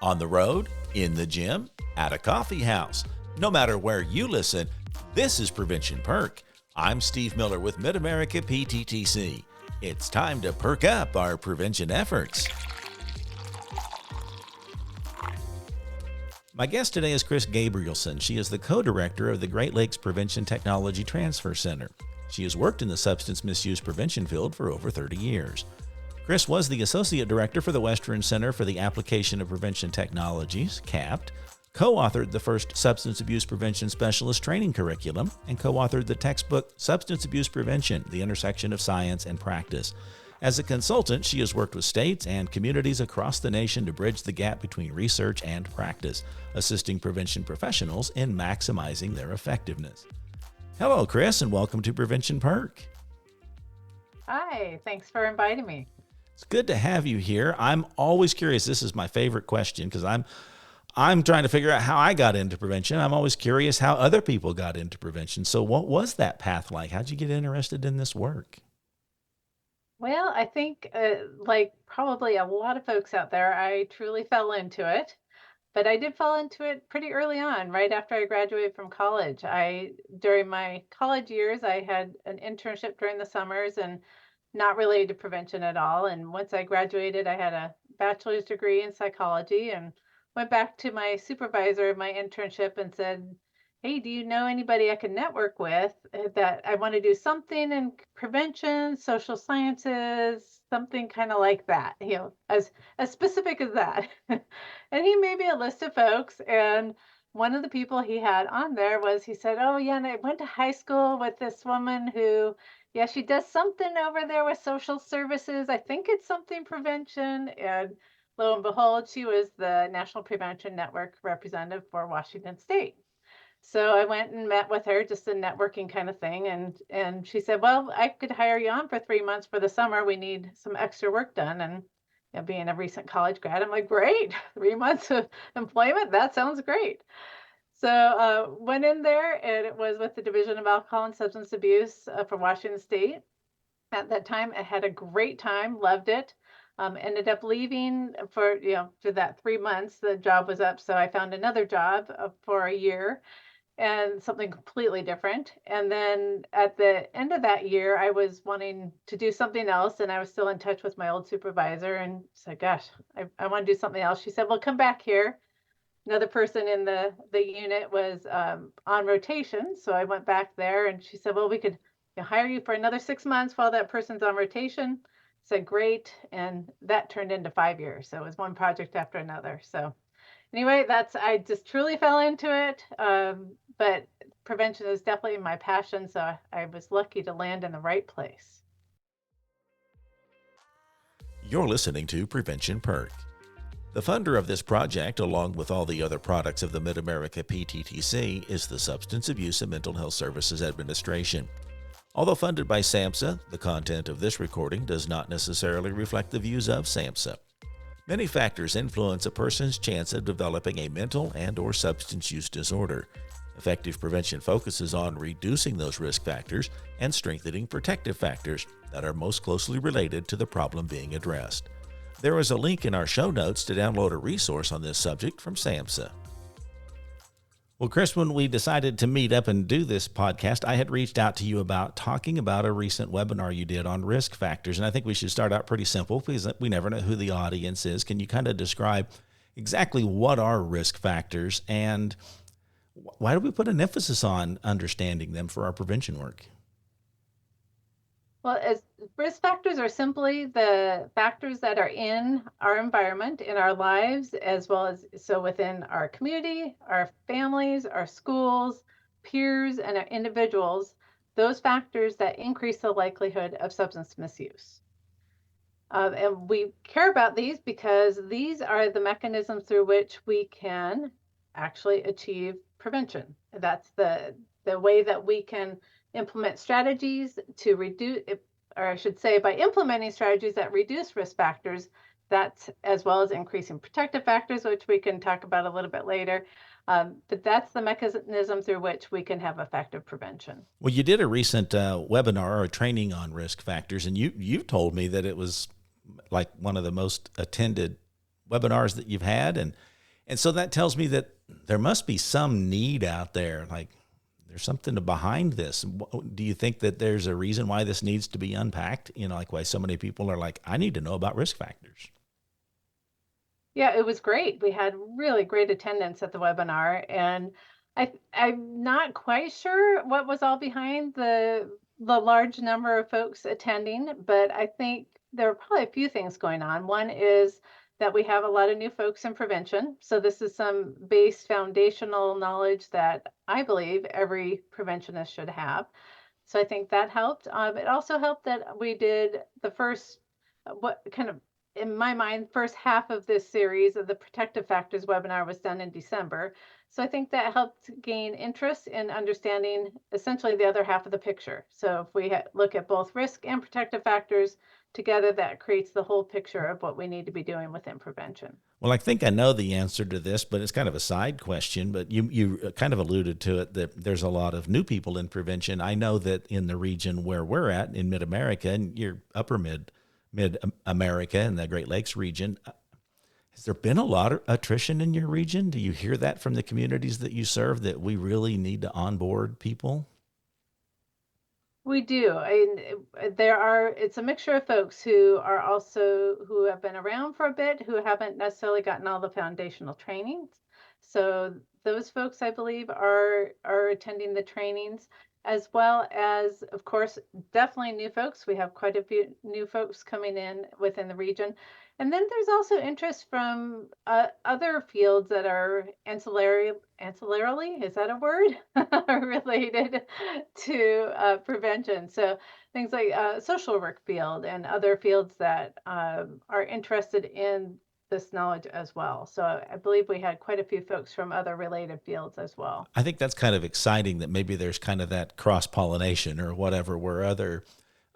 On the road, in the gym, at a coffee house. No matter where you listen, this is Prevention Perk. I'm Steve Miller with Mid-America PTTC. It's time to perk up our prevention efforts. My guest today is Kris Gabrielsen. She is the co-director of the Great Lakes Prevention Technology Transfer Center. She has worked in the substance misuse prevention field for over 30 years. Kris was the Associate Director for the Western Center for the Application of Prevention Technologies, CAPT, co-authored the first Substance Abuse Prevention Specialist Training Curriculum, and co-authored the textbook Substance Abuse Prevention, The Intersection of Science and Practice. As a consultant, she has worked with states and communities across the nation to bridge the gap between research and practice, assisting prevention professionals in maximizing their effectiveness. Hello, Kris, and welcome to Prevention Perk. Hi, thanks for inviting me. It's good to have you here. I'm always curious. This is my favorite question because I'm trying to figure out how I got into prevention. I'm always curious how other people got into prevention. So what was that path like? How'd you get interested in this work? Well, I think like probably a lot of folks out there, I truly fell into it, but I did fall into it pretty early on, right after I graduated from college. During my college years, I had an internship during the summers and not related to prevention at all. And once I graduated, I had a bachelor's degree in psychology and went back to my supervisor of my internship and said, "Hey, do you know anybody I can network with that I want to do something in prevention, social sciences, something kind of like that, as specific as that." And he made me a list of folks. And one of the people he had on there he said, "Oh, yeah, and I went to high school with this woman who, yeah, she does something over there with social services. I think it's something prevention." And lo and behold, she was the National Prevention Network representative for Washington State. So I went and met with her, just a networking kind of thing. And she said, "Well, I could hire you on for 3 months for the summer. We need some extra work done." And being a recent college grad, I'm like, "Great, 3 months of employment. That sounds great." So went in there, and it was with the Division of Alcohol and Substance Abuse for Washington State. At that time, I had a great time, loved it. Ended up leaving for that 3 months. The job was up, so I found another job for a year and something completely different. And then at the end of that year, I was wanting to do something else, and I was still in touch with my old supervisor and said, "Gosh, I want to do something else." She said, "Well, come back here." Another person in the unit was on rotation, so I went back there, and she said, "Well, we could hire you for another 6 months while that person's on rotation." I said, "Great," and that turned into 5 years. So it was one project after another. So anyway, I just truly fell into it. But prevention is definitely my passion, so I was lucky to land in the right place. You're listening to Prevention Perk. The funder of this project, along with all the other products of the Mid-America PTTC, is the Substance Abuse and Mental Health Services Administration. Although funded by SAMHSA, the content of this recording does not necessarily reflect the views of SAMHSA. Many factors influence a person's chance of developing a mental and/or substance use disorder. Effective prevention focuses on reducing those risk factors and strengthening protective factors that are most closely related to the problem being addressed. There is a link in our show notes to download a resource on this subject from SAMHSA. Well, Kris, when we decided to meet up and do this podcast, I had reached out to you about talking about a recent webinar you did on risk factors. And I think we should start out pretty simple because we never know who the audience is. Can you kind of describe exactly what are risk factors and why do we put an emphasis on understanding them for our prevention work? Well, as risk factors are simply the factors that are in our environment, in our lives, as well as so within our community, our families, our schools, peers, and our individuals, those factors that increase the likelihood of substance misuse. And we care about these because these are the mechanisms through which we can actually achieve prevention. That's the way that we can implement strategies to reduce, or I should say, by implementing strategies that reduce risk factors, that's as well as increasing protective factors, which we can talk about a little bit later. But that's the mechanism through which we can have effective prevention. Well, you did a recent webinar or training on risk factors, and you told me that it was like one of the most attended webinars that you've had, and And so that tells me that there must be some need out there. Like there's something behind this. Do you think that there's a reason why this needs to be unpacked? Like why so many people are like, I need to know about risk factors. Yeah, it was great. We had really great attendance at the webinar, and I'm not quite sure what was all behind the large number of folks attending, but I think there are probably a few things going on. One is that we have a lot of new folks in prevention. So this is some base foundational knowledge that I believe every preventionist should have. So I think that helped. It also helped that we did the first, what kind of, in my mind, first half of this series of the protective factors webinar was done in December. So I think that helped gain interest in understanding essentially the other half of the picture. So if we look at both risk and protective factors together, that creates the whole picture of what we need to be doing within prevention. Well, I think I know the answer to this, but it's kind of a side question, but you kind of alluded to it, that there's a lot of new people in prevention. I know that in the region where we're at in Mid-America, and you're upper Mid-America in the Great Lakes region, has there been a lot of attrition in your region? Do you hear that from the communities that you serve, that we really need to onboard people? We do. It's a mixture of folks who have been around for a bit, who haven't necessarily gotten all the foundational trainings. So those folks, I believe, are attending the trainings, as well as, of course, definitely new folks. We have quite a few new folks coming in within the region. And then there's also interest from other fields that are ancillarily, is that a word? Related to prevention. So things like social work field and other fields that are interested in this knowledge as well. So I believe we had quite a few folks from other related fields as well. I think that's kind of exciting that maybe there's kind of that cross-pollination or whatever, where other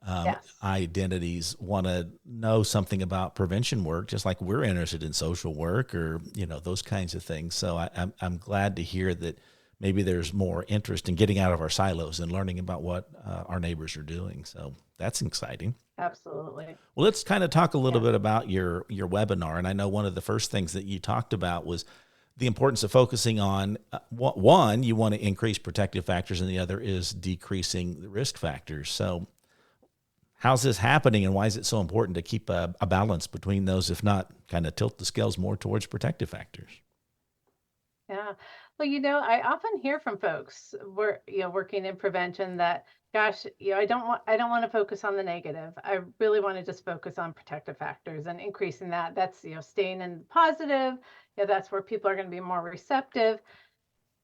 Yes. identities want to know something about prevention work, just like we're interested in social work or, those kinds of things. So I'm glad to hear that maybe there's more interest in getting out of our silos and learning about what our neighbors are doing. So that's exciting. Absolutely. Well, let's kind of talk a little bit about your webinar. And I know one of the first things that you talked about was the importance of focusing on one, you want to increase protective factors, and the other is decreasing the risk factors. So how's this happening, and why is it so important to keep a balance between those, if not kind of tilt the scales more towards protective factors? Yeah. Well, I often hear from folks working in prevention that, gosh, I don't want to focus on the negative. I really want to just focus on protective factors and increasing that. That's, staying in the positive. That's where people are going to be more receptive.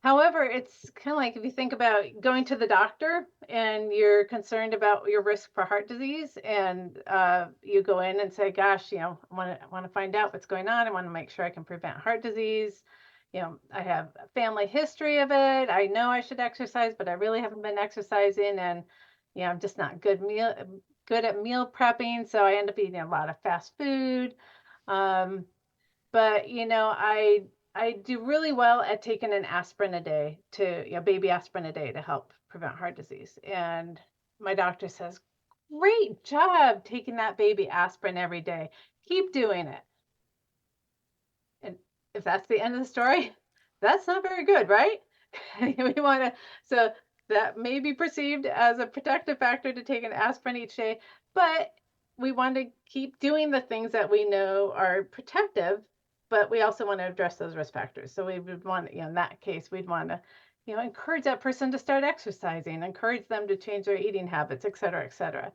However, it's kind of like if you think about going to the doctor and you're concerned about your risk for heart disease, and you go in and say, gosh, I want to find out what's going on. I want to make sure I can prevent heart disease. I have a family history of it. I know I should exercise, but I really haven't been exercising, and I'm just not good at meal prepping, so I end up eating a lot of fast food. But I do really well at taking an aspirin a day baby aspirin a day to help prevent heart disease. And my doctor says, great job taking that baby aspirin every day. Keep doing it. And if that's the end of the story, that's not very good, right? So that may be perceived as a protective factor to take an aspirin each day, but we want to keep doing the things that we know are protective, but we also want to address those risk factors. So we would want, in that case, we'd want to, encourage that person to start exercising, encourage them to change their eating habits, et cetera, et cetera.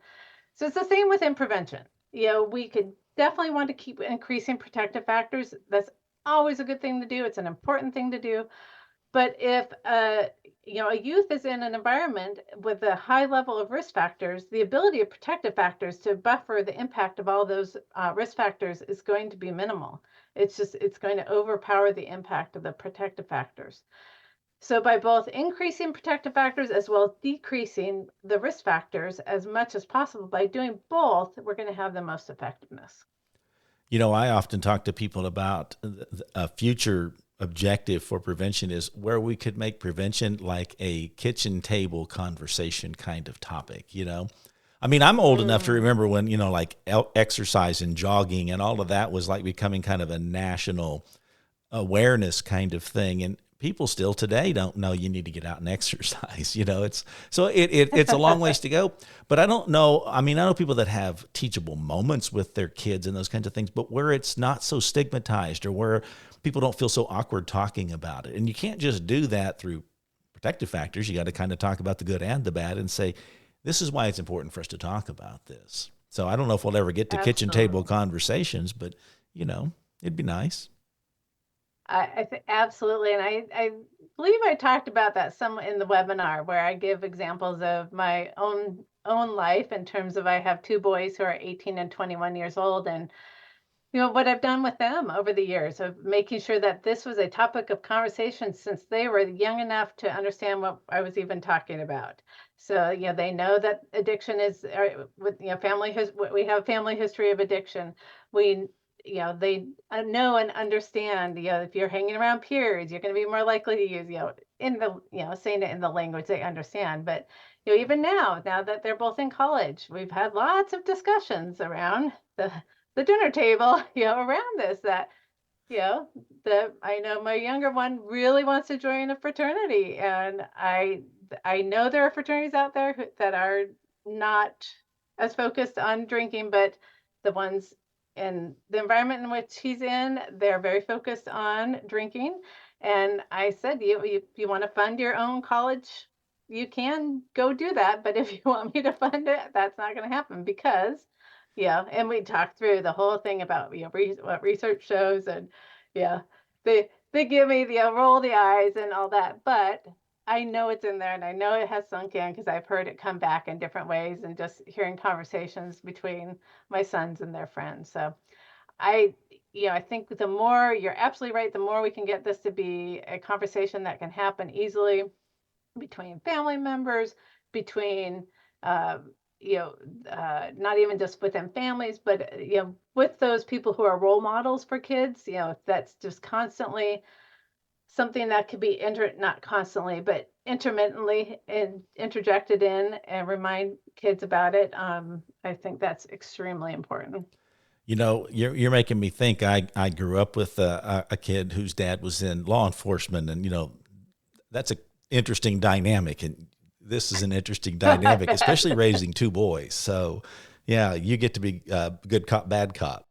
So it's the same within prevention. We could definitely want to keep increasing protective factors. That's always a good thing to do. It's an important thing to do. But if a youth is in an environment with a high level of risk factors, the ability of protective factors to buffer the impact of all those risk factors is going to be minimal. It's going to overpower the impact of the protective factors. So by both increasing protective factors as well as decreasing the risk factors as much as possible, by doing both, we're going to have the most effectiveness. I often talk to people about a future objective for prevention is where we could make prevention like a kitchen table conversation kind of topic. I mean, I'm old enough to remember when, like exercise and jogging and all of that was like becoming kind of a national awareness kind of thing. And people still today don't know you need to get out and exercise. It's so it's a long ways to go. But I don't know. I mean, I know people that have teachable moments with their kids and those kinds of things, but where it's not so stigmatized or where people don't feel so awkward talking about it. And you can't just do that through protective factors. You got to kind of talk about the good and the bad and say, this is why it's important for us to talk about this. So I don't know if we'll ever get to kitchen table conversations, but it'd be nice. I think absolutely. And I believe I talked about that some in the webinar where I give examples of my own life in terms of I have two boys who are 18 and 21 years old, and what I've done with them over the years of making sure that this was a topic of conversation since they were young enough to understand what I was even talking about. So, they know that addiction is with, we have family history of addiction. We, they know and understand, if you're hanging around peers, you're going to be more likely to use, in the, saying it in the language they understand. But, even now that they're both in college, we've had lots of discussions around the dinner table, around this that, that I know my younger one really wants to join a fraternity. And I know there are fraternities out there that are not as focused on drinking, but the ones in the environment in which he's in, they're very focused on drinking. And I said, you want to fund your own college, you can go do that. But if you want me to fund it, that's not going to happen because and we talked through the whole thing about what research shows, and they give me the roll the eyes and all that, but I know it's in there and I know it has sunk in because I've heard it come back in different ways and just hearing conversations between my sons and their friends. So I I think the more, you're absolutely right, the more we can get this to be a conversation that can happen easily between family members, between uh, not even just within families, but with those people who are role models for kids. That's just constantly something that could be not constantly, but intermittently interjected in and remind kids about it. I think that's extremely important. You're making me think. I grew up with a kid whose dad was in law enforcement, and that's a interesting dynamic, and this is an interesting dynamic, especially raising two boys. So, yeah, you get to be good cop, bad cop.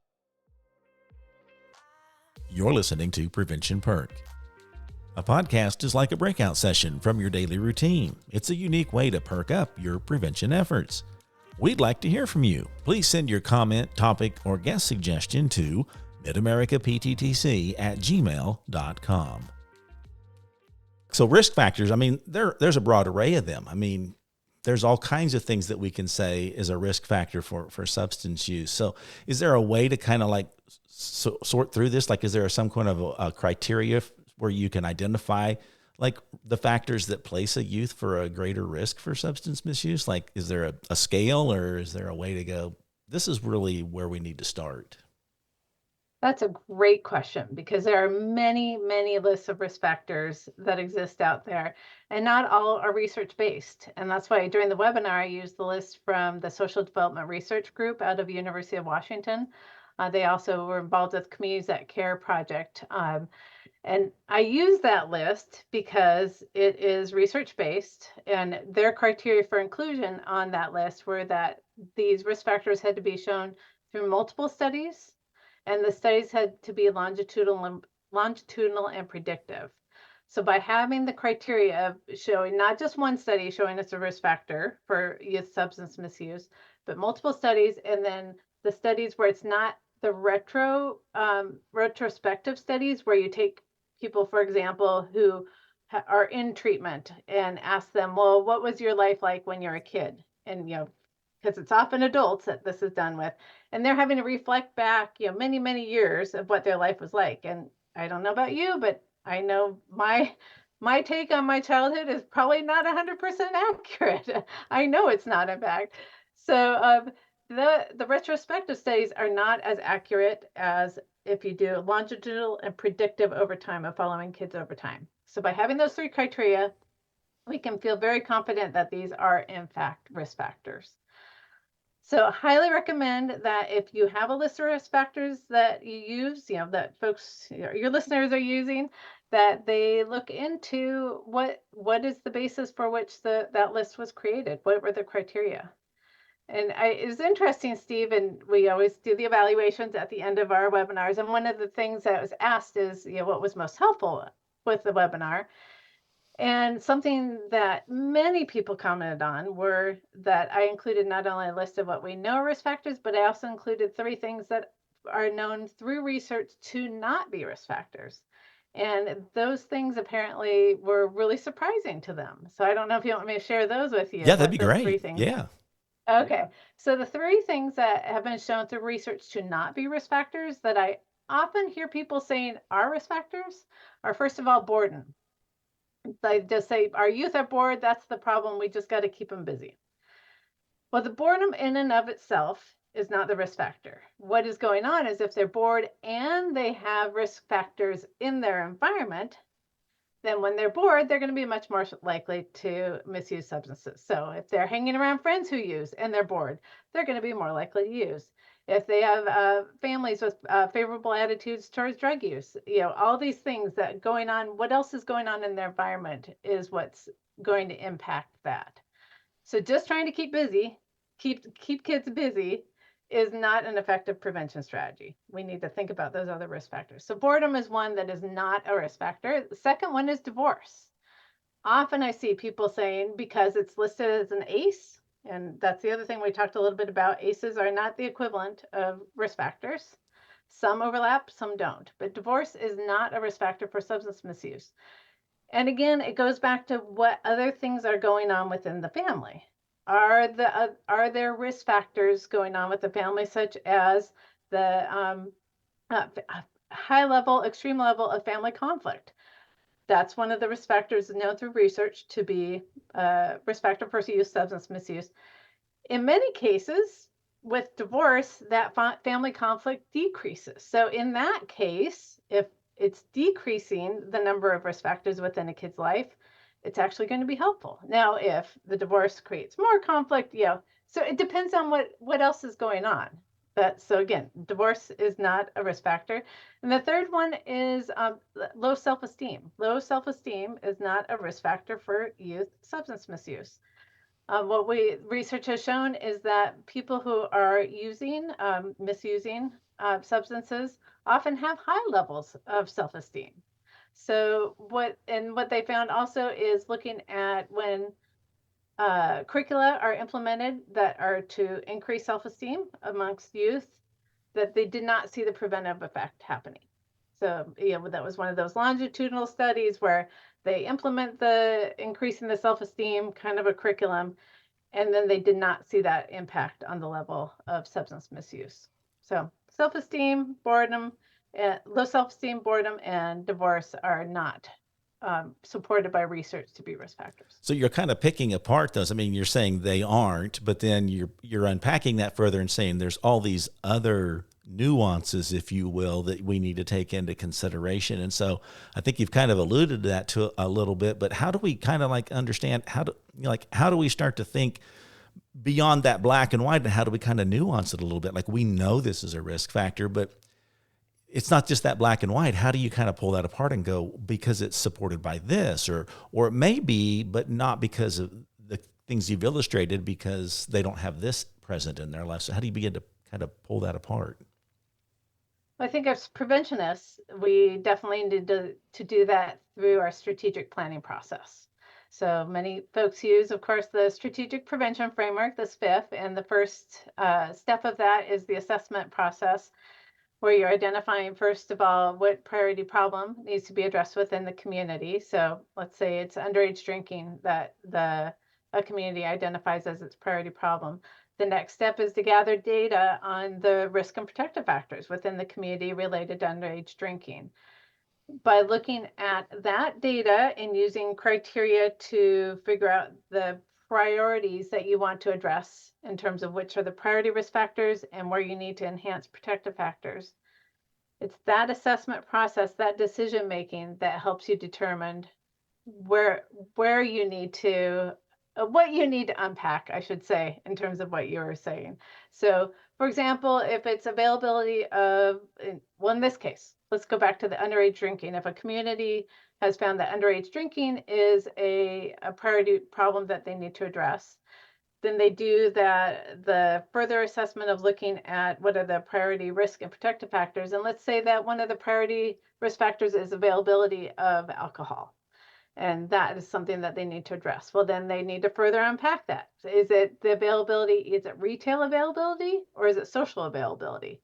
You're listening to Prevention Perk. A podcast is like a breakout session from your daily routine. It's a unique way to perk up your prevention efforts. We'd like to hear from you. Please send your comment, topic, or guest suggestion to midamericapttc@gmail.com. So risk factors, I mean, there's a broad array of them. I mean, there's all kinds of things that we can say is a risk factor for substance use. So is there a way to kind of like sort through this? Like, is there some kind of a criteria where you can identify like the factors that place a youth for a greater risk for substance misuse? Like, is there a scale, or is there a way to go, this is really where we need to start? That's a great question because there are many, many lists of risk factors that exist out there, and not all are research based. And that's why during the webinar, I used the list from the Social Development Research Group out of University of Washington. They also were involved with Communities That Care project. And I use that list because it is research based, and their criteria for inclusion on that list were that these risk factors had to be shown through multiple studies, and the studies had to be longitudinal and predictive. So by having the criteria of showing not just one study showing it's a risk factor for youth substance misuse, but multiple studies, and then the studies where it's not the retrospective studies where you take people, for example, who are in treatment and ask them, well, what was your life like when you're a kid? And, because it's often adults that this is done with, and they're having to reflect back, many, many years of what their life was like. And I don't know about you, but I know my take on my childhood is probably not 100% accurate. I know it's not, in fact. So the retrospective studies are not as accurate as if you do longitudinal and predictive over time of following kids over time. So by having those three criteria, we can feel very confident that these are in fact risk factors. So highly recommend that if you have a list of risk factors that you use, that folks, your listeners are using, that they look into what is the basis for which that list was created. What were the criteria? And it's interesting, Steve, and we always do the evaluations at the end of our webinars. And one of the things that was asked is, what was most helpful with the webinar? And something that many people commented on were that I included not only a list of what we know are risk factors, but I also included 3 things that are known through research to not be risk factors. And those things apparently were really surprising to them. So I don't know if you want me to share those with you, Yeah, that'd what be the 3 great. things Yeah. are. Okay. So the 3 things that have been shown through research to not be risk factors that I often hear people saying are risk factors are, first of all, boredom. They just say, our youth are bored. That's the problem. We just got to keep them busy. Well, the boredom in and of itself is not the risk factor. What is going on is if they're bored and they have risk factors in their environment, then when they're bored, they're going to be much more likely to misuse substances. So if they're hanging around friends who use and they're bored, they're going to be more likely to use. If they have families with favorable attitudes towards drug use, all these things that going on, what else is going on in their environment is what's going to impact that. So just trying to keep busy, keep kids busy is not an effective prevention strategy. We need to think about those other risk factors. So boredom is one that is not a risk factor. The second one is divorce. Often I see people saying because it's listed as an ACE, and that's the other thing we talked a little bit about. ACEs are not the equivalent of risk factors. Some overlap, some don't. But divorce is not a risk factor for substance misuse. And again, it goes back to what other things are going on within the family. Are there risk factors going on with the family, such as the high level, extreme level of family conflict? That's one of the risk factors known through research to be a risk factor for youth substance misuse. In many cases, with divorce, that family conflict decreases. So in that case, if it's decreasing the number of risk factors within a kid's life, it's actually going to be helpful. Now, if the divorce creates more conflict, so it depends on what else is going on. So again, divorce is not a risk factor. And the third one is low self-esteem. Low self-esteem is not a risk factor for youth substance misuse. What research has shown is that people who are misusing substances often have high levels of self-esteem. So what they found also is looking at when curricula are implemented that are to increase self-esteem amongst youth, that they did not see the preventive effect happening. So that was one of those longitudinal studies where they implement the increasing the self-esteem kind of a curriculum, and then they did not see that impact on the level of substance misuse. So self-esteem, boredom, low self-esteem, boredom, and divorce are not supported by research to be risk factors. So you're kind of picking apart those. I mean, you're saying they aren't, but then you're unpacking that further and saying there's all these other nuances, if you will, that we need to take into consideration. And so I think you've kind of alluded to that to a little bit, but how do we kind of understand how do we start to think beyond that black and white, and how do we kind of nuance it a little bit? Like, we know this is a risk factor, but it's not just that black and white. How do you kind of pull that apart and go, because it's supported by this, or it may be, but not because of the things you've illustrated, because they don't have this present in their life. So how do you begin to kind of pull that apart? I think as preventionists, we definitely need to do that through our strategic planning process. So many folks use, of course, the strategic prevention framework, the SPIF, and the first step of that is the assessment process, where you're identifying, first of all, what priority problem needs to be addressed within the community. So let's say it's underage drinking that a community identifies as its priority problem. The next step is to gather data on the risk and protective factors within the community related to underage drinking. By looking at that data and using criteria to figure out the priorities that you want to address in terms of which are the priority risk factors and where you need to enhance protective factors. It's that assessment process, that decision making, that helps you determine where you need to what you need to unpack, I should say, in terms of what you were saying. So, for example, if it's availability of, well, in this case, let's go back to the underage drinking. If a community has found that underage drinking is a priority problem that they need to address, then they do the further assessment of looking at what are the priority risk and protective factors. And let's say that one of the priority risk factors is availability of alcohol. And that is something that they need to address. Well, then they need to further unpack that. Is it the availability? Is it retail availability or is it social availability?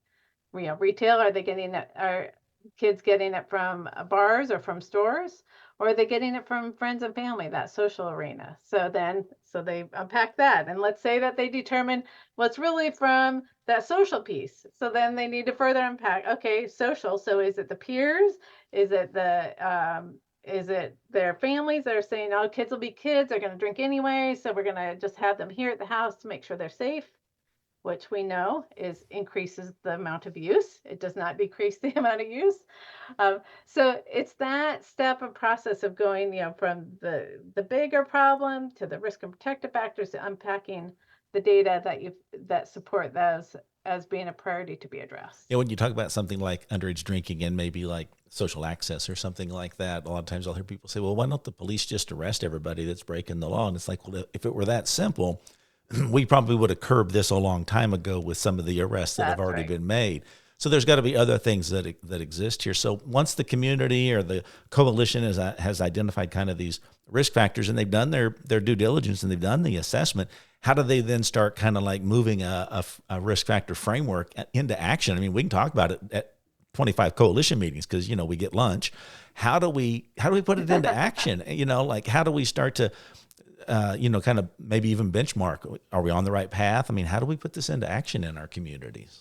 Retail, are they getting it? Are kids getting it from bars or from stores? Or are they getting it from friends and family, that social arena? So they unpack that. And let's say that they determine what's really from that social piece. So then they need to further unpack, okay, social. So is it the peers? Is it their families that are saying, oh, kids will be kids, they're going to drink anyway, so we're going to just have them here at the house to make sure they're safe, which we know increases the amount of use. It does not decrease the amount of use. So it's that step and process of going, from the bigger problem to the risk and protective factors to unpacking the data that support those as being a priority to be addressed. Yeah, when you talk about something like underage drinking and maybe like social access or something like that, a lot of times I'll hear people say, well, why don't the police just arrest everybody that's breaking the law? And it's like, well, if it were that simple, we probably would have curbed this a long time ago with some of the arrests that have already been made. So there's got to be other things that exist here. So once the community or the coalition has identified kind of these risk factors and they've done their due diligence and they've done the assessment, how do they then start kind of like moving a risk factor framework into action? I mean, we can talk about it at 25 coalition meetings because, we get lunch. How do we put it into action? Like how do we start to, kind of maybe even benchmark? Are we on the right path? I mean, how do we put this into action in our communities?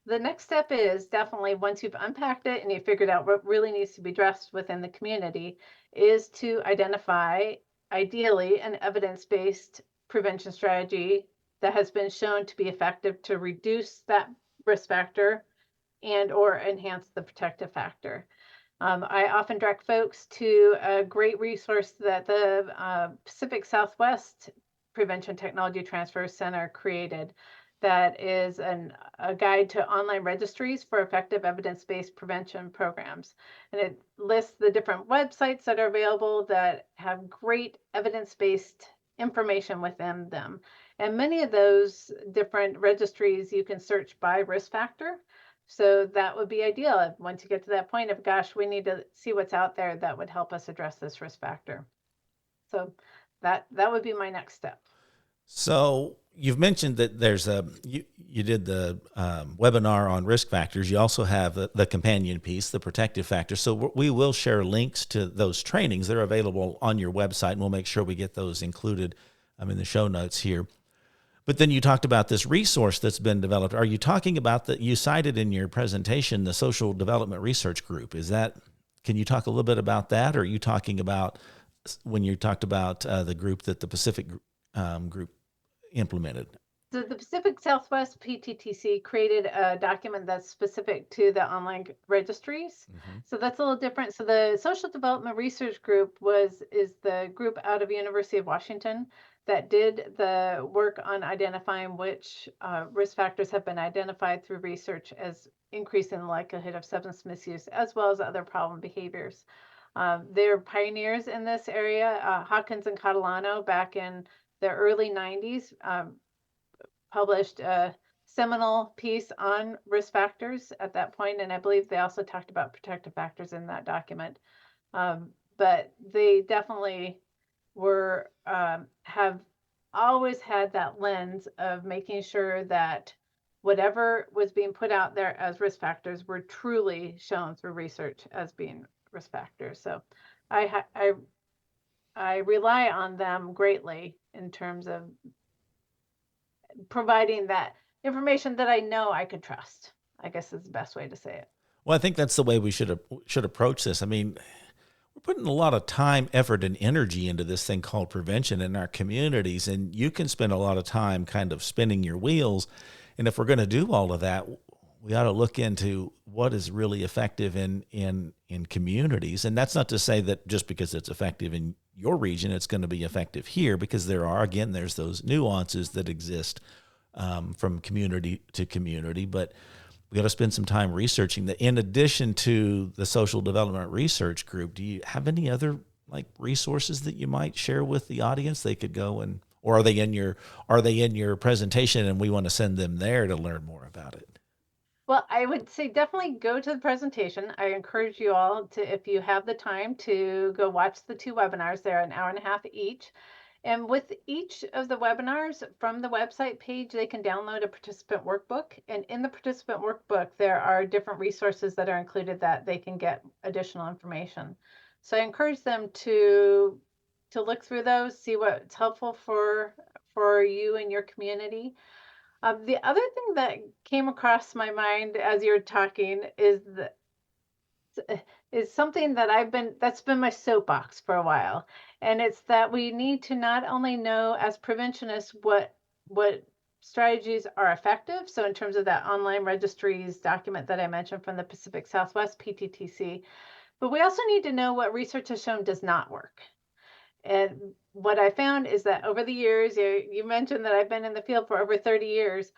The next step is definitely, once you've unpacked it and you figured out what really needs to be addressed within the community, is to identify, ideally, an evidence-based prevention strategy that has been shown to be effective to reduce that risk factor and or enhance the protective factor. I often direct folks to a great resource that the Pacific Southwest Prevention Technology Transfer Center created that is a guide to online registries for effective evidence-based prevention programs. And it lists the different websites that are available that have great evidence-based information within them. And many of those different registries you can search by risk factor. So that would be ideal once you get to that point of, gosh, we need to see what's out there that would help us address this risk factor. So that would be my next step. So you've mentioned that there's you did the webinar on risk factors. You also have the companion piece, the protective factors. So we will share links to those trainings. They're available on your website, and we'll make sure we get those included in the show notes here. But then you talked about this resource that's been developed. Are you talking about you cited in your presentation, the Social Development Research Group? Can you talk a little bit about that? Or are you talking about when you talked about the group that the Pacific group implemented? So the Pacific Southwest PTTC created a document that's specific to the online registries. Mm-hmm. So that's a little different. So the Social Development Research Group is the group out of University of Washington that did the work on identifying which risk factors have been identified through research as increasing the likelihood of substance misuse, as well as other problem behaviors. They're pioneers in this area. Hawkins and Catalano back in the early 90s published a seminal piece on risk factors at that point, and I believe they also talked about protective factors in that document. But they definitely have always had that lens of making sure that whatever was being put out there as risk factors were truly shown through research as being risk factors. So I rely on them greatly in terms of providing that information that I know I could trust, I guess is the best way to say it. Well, I think that's the way we should approach this. I mean, we're putting a lot of time, effort, and energy into this thing called prevention in our communities, and you can spend a lot of time kind of spinning your wheels. And if we're going to do all of that, we ought to look into what is really effective in communities. And that's not to say that just because it's effective in your region, it's going to be effective here, because there's those nuances that exist from community to community. But we got to spend some time researching that. In addition to the Social Development Research Group, do you have any other like resources that you might share with the audience? They could go or are they in your presentation and we want to send them there to learn more about it? Well, I would say definitely go to the presentation. I encourage you all to, if you have the time, to go watch the 2 webinars. They're an hour and a half each. And with each of the webinars, from the website page, they can download a participant workbook. And in the participant workbook, there are different resources that are included that they can get additional information. So I encourage them to look through those, see what's helpful for you and your community. The other thing that came across my mind as you're talking is something that's been my soapbox for a while. And it's that we need to not only know as preventionists what strategies are effective. So in terms of that online registries document that I mentioned from the Pacific Southwest PTTC, but we also need to know what research has shown does not work. And what I found is that over the years, you mentioned that I've been in the field for over 30 years.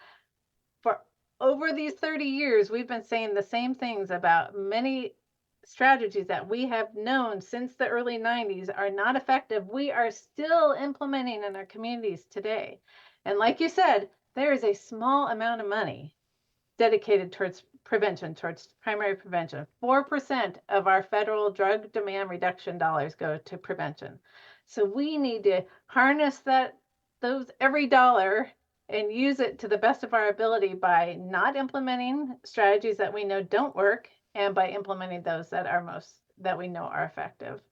For over these 30 years, we've been saying the same things about many strategies that we have known since the early 90s are not effective. We are still implementing in our communities today. And like you said, there is a small amount of money dedicated towards prevention, towards primary prevention. 4% of our federal drug demand reduction dollars go to prevention. So we need to harness those every dollar and use it to the best of our ability by not implementing strategies that we know don't work, and by implementing those that we know are effective.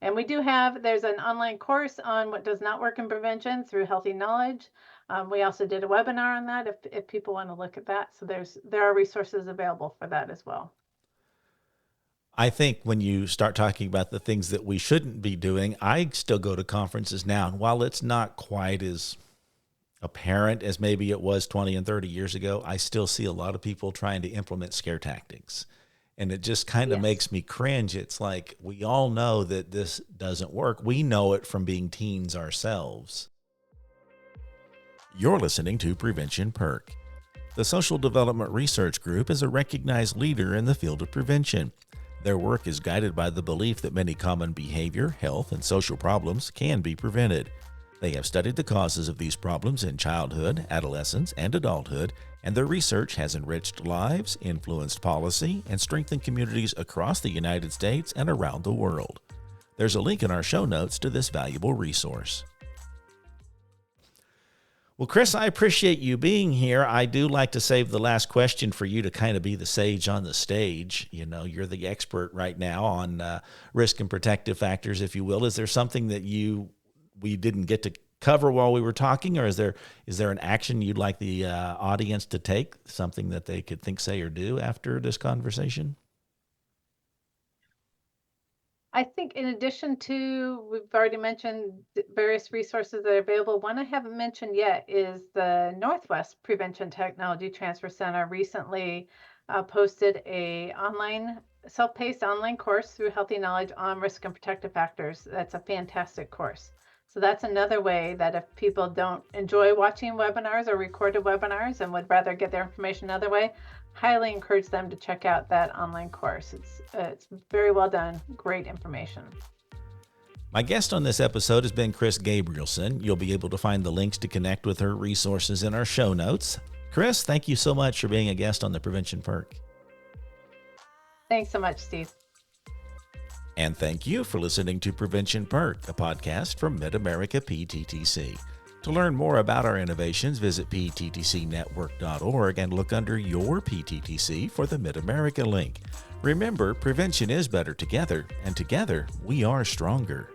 And there's an online course on what does not work in prevention through Healthy Knowledge. We also did a webinar on that if people want to look at that. So there are resources available for that as well. I think when you start talking about the things that we shouldn't be doing, I still go to conferences now. And while it's not quite as apparent as maybe it was 20 and 30 years ago, I still see a lot of people trying to implement scare tactics. And it just kind of makes me cringe. It's like, we all know that this doesn't work. We know it from being teens ourselves. You're listening to Prevention Perk. The Social Development Research Group is a recognized leader in the field of prevention. Their work is guided by the belief that many common behavior, health, and social problems can be prevented. They have studied the causes of these problems in childhood, adolescence, and adulthood, and their research has enriched lives, influenced policy, and strengthened communities across the United States and around the world. There's a link in our show notes to this valuable resource. Well, Kris, I appreciate you being here. I do like to save the last question for you to kind of be the sage on the stage. You know, you're the expert right now on risk and protective factors, if you will. Is there something that we didn't get to cover while we were talking, or is there an action you'd like the audience to take, something that they could think, say, or do after this conversation? I think in addition to, we've already mentioned various resources that are available. One I haven't mentioned yet is the Northwest Prevention Technology Transfer Center recently posted a self-paced online course through Healthy Knowledge on risk and protective factors. That's a fantastic course. So that's another way that if people don't enjoy watching webinars or recorded webinars and would rather get their information another way, highly encourage them to check out that online course. It's very well done, great information. My guest on this episode has been Kris Gabrielsen. You'll be able to find the links to connect with her resources in our show notes. Kris, thank you so much for being a guest on the Prevention Perk. Thanks so much, Steve. And thank you for listening to Prevention Perk, a podcast from Mid-America PTTC. To learn more about our innovations, visit pttcnetwork.org and look under your PTTC for the Mid-America link. Remember, prevention is better together, and together we are stronger.